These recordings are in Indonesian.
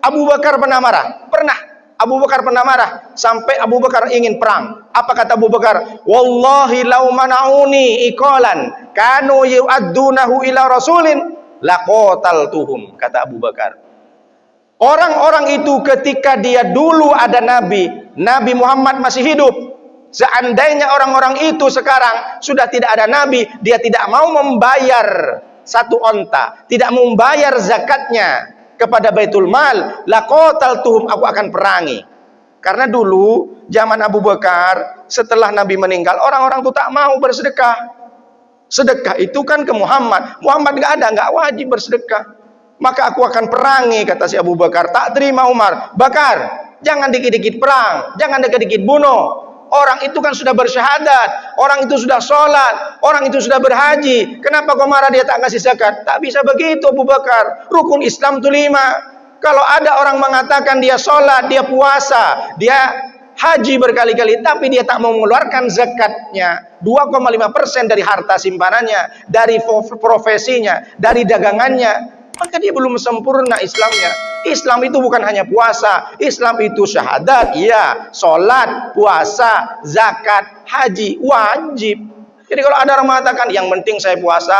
Abu Bakar pernah marah? Pernah. Abu Bakar pernah marah sampai Abu Bakar ingin perang. Apa kata Abu Bakar? Wallahi law mana'uni iqalan kanu yu'addunahu ila rasulin laqataltuhum, kata Abu Bakar. Orang-orang itu ketika dia dulu ada Nabi Muhammad masih hidup. Seandainya orang-orang itu sekarang sudah tidak ada Nabi, dia tidak mau membayar satu onta, tidak membayar zakatnya kepada Baitul Mal, laqataltuhum, aku akan perangi. Karena dulu zaman Abu Bakar setelah Nabi meninggal, orang-orang itu tak mau bersedekah. Sedekah itu kan ke Muhammad. Muhammad nggak ada, nggak wajib bersedekah. Maka aku akan perangi, kata si Abu Bakar. Tak terima Umar. Bakar, jangan dikit-dikit perang, jangan dikit-dikit bunuh. Orang itu kan sudah bersyahadat, orang itu sudah sholat, orang itu sudah berhaji. Kenapa kau marah dia tak ngasih zakat? Tak bisa begitu Abu Bakar. Rukun Islam itu 5. Kalau ada orang mengatakan dia sholat, dia puasa, dia haji berkali-kali, tapi dia tak mau mengeluarkan zakatnya, 2,5% dari harta simpanannya, dari profesinya, dari dagangannya, maka dia belum sempurna Islamnya. Islam itu bukan hanya puasa, Islam itu syahadat, ya, sholat, puasa, zakat, haji, wajib. Jadi kalau ada orang mengatakan yang penting saya puasa,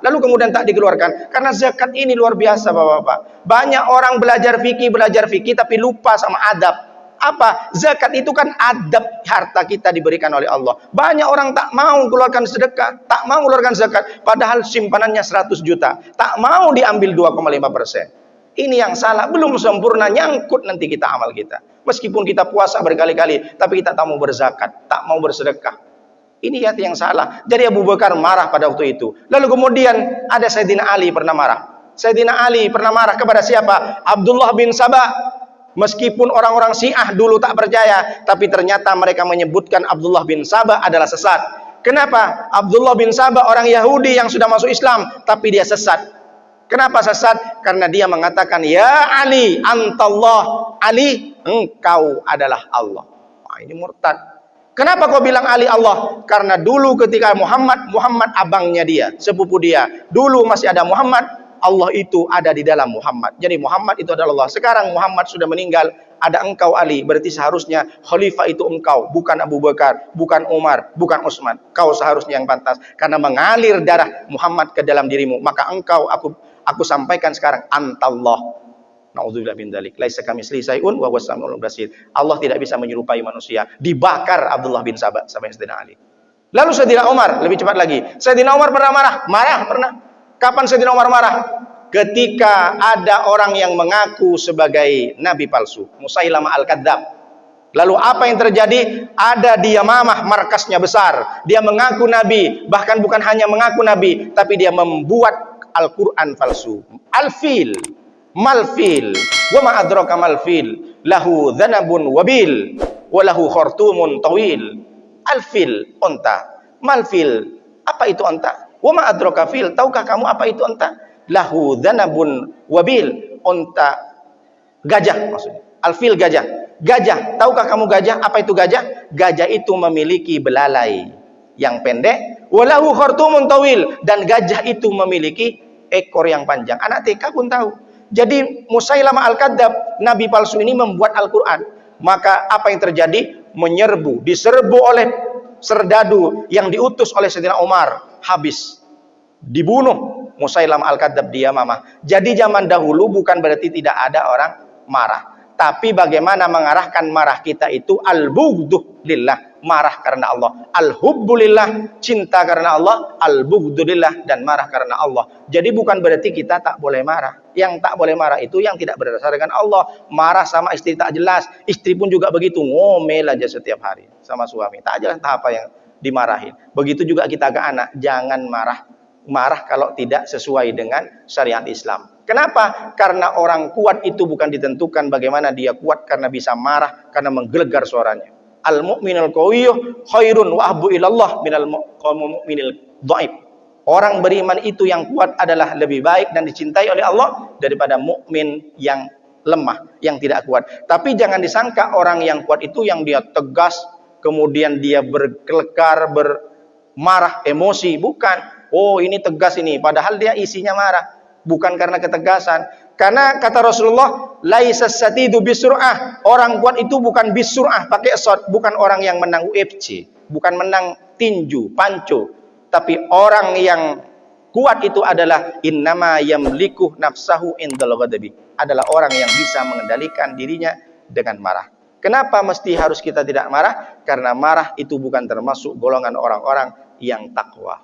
lalu kemudian tak dikeluarkan, karena zakat ini luar biasa Bapak-bapak. Banyak orang belajar fikih tapi lupa sama adab. Apa? Zakat itu kan adab harta kita diberikan oleh Allah. Banyak orang tak mau keluarkan sedekah, tak mau keluarkan zakat, padahal simpanannya 100 juta. Tak mau diambil 2,5%. Ini yang salah, belum sempurna, nyangkut nanti kita amal kita. Meskipun kita puasa berkali-kali, tapi kita tak mau berzakat, tak mau bersedekah. Ini yang salah. Jadi Abu Bakar marah pada waktu itu. Lalu kemudian ada Sayyidina Ali pernah marah. Sayyidina Ali pernah marah kepada siapa? Abdullah bin Sabah. Meskipun orang-orang Syiah dulu tak percaya, tapi ternyata mereka menyebutkan Abdullah bin Sabah adalah sesat. Kenapa? Abdullah bin Sabah orang Yahudi yang sudah masuk Islam, tapi dia sesat. Kenapa sesat? Karena dia mengatakan, ya Ali, antallah. Ali, engkau adalah Allah. Wah, ini murtad. Kenapa kau bilang Ali Allah? Karena dulu ketika Muhammad abangnya dia, sepupu dia. Dulu masih ada Muhammad, Allah itu ada di dalam Muhammad. Jadi Muhammad itu adalah Allah. Sekarang Muhammad sudah meninggal, ada engkau Ali. Berarti seharusnya khalifah itu engkau, bukan Abu Bakar, bukan Umar, bukan Utsman. Kau seharusnya yang pantas, karena mengalir darah Muhammad ke dalam dirimu. Maka engkau, aku sampaikan sekarang, antallah. Nauzubillah min dzalik. Laisa kamitslihi syai'un wa huwas samiul basir. Allah tidak bisa menyerupai manusia. Dibakar Abdullah bin Sabah sampai Sayyidina Ali. Lalu Sayyidina Umar, lebih cepat lagi. Sayyidina Umar pernah marah? Marah pernah. Kapan Sayyidina Umar marah? Ketika ada orang yang mengaku sebagai nabi palsu, Musailamah al-Kadzdzab. Lalu apa yang terjadi? Ada di Yamamah, markasnya besar. Dia mengaku nabi, bahkan bukan hanya mengaku nabi, tapi dia membuat Al-Qur'an palsu. Al-fil, malfil, wa ma adraka malfil, lahu dzanabun wabil, wa lahu khartumun tawil. Al-fil, onta. Malfil, apa itu onta? Wa ma adraka fil, tahukah kamu apa itu onta? Lahu dzanabun wabil, onta gajah maksudnya. Al-fil gajah. Gajah, tahukah kamu gajah? Apa itu gajah? Gajah itu memiliki belalai yang pendek, walahu khartumun tawil, dan gajah itu memiliki ekor yang panjang. Anak TK pun tahu. Jadi Musailamah al-Kadzdzab, nabi palsu ini membuat Al-Qur'an. Maka apa yang terjadi? Diserbu oleh serdadu yang diutus oleh Sayyidina Umar, habis dibunuh Musailamah al-Kadzdzab di Yamamah. Jadi zaman dahulu bukan berarti tidak ada orang marah, tapi bagaimana mengarahkan marah kita itu al-bughdu lillah, marah karena Allah, al-hubbu lillah, cinta karena Allah, al-bughdu lillah, dan marah karena Allah. Jadi bukan berarti kita tak boleh marah. Yang tak boleh marah itu yang tidak berdasarkan Allah. Marah sama istri tak jelas, istri pun juga begitu, ngomel aja setiap hari sama suami, tak jelas entah apa yang dimarahin. Begitu juga kita ke anak, jangan marah kalau tidak sesuai dengan syariat Islam. Kenapa? Karena orang kuat itu bukan ditentukan bagaimana dia kuat karena bisa marah, karena menggelegar suaranya. Al-mu'minul qawiyyu khairun wa ahbu ilallah minal mu'minil dhaif. Orang beriman itu yang kuat adalah lebih baik dan dicintai oleh Allah daripada mukmin yang lemah, yang tidak kuat. Tapi jangan disangka orang yang kuat itu yang dia tegas, kemudian dia berkelekar, bermarah, emosi. Bukan. Oh, ini tegas ini, padahal dia isinya marah. Bukan karena ketegasan, Karena kata Rasulullah, laisas sadidu bisur'ah. Orang kuat itu bukan bisur'ah, pakai shot, bukan orang yang menang UFC, bukan menang tinju, panco. Tapi orang yang kuat itu adalah innama yamliku nafsahu indal ghadabi. Adalah orang yang bisa mengendalikan dirinya dengan marah. Kenapa mesti harus kita tidak marah? Karena marah itu bukan termasuk golongan orang-orang yang takwa.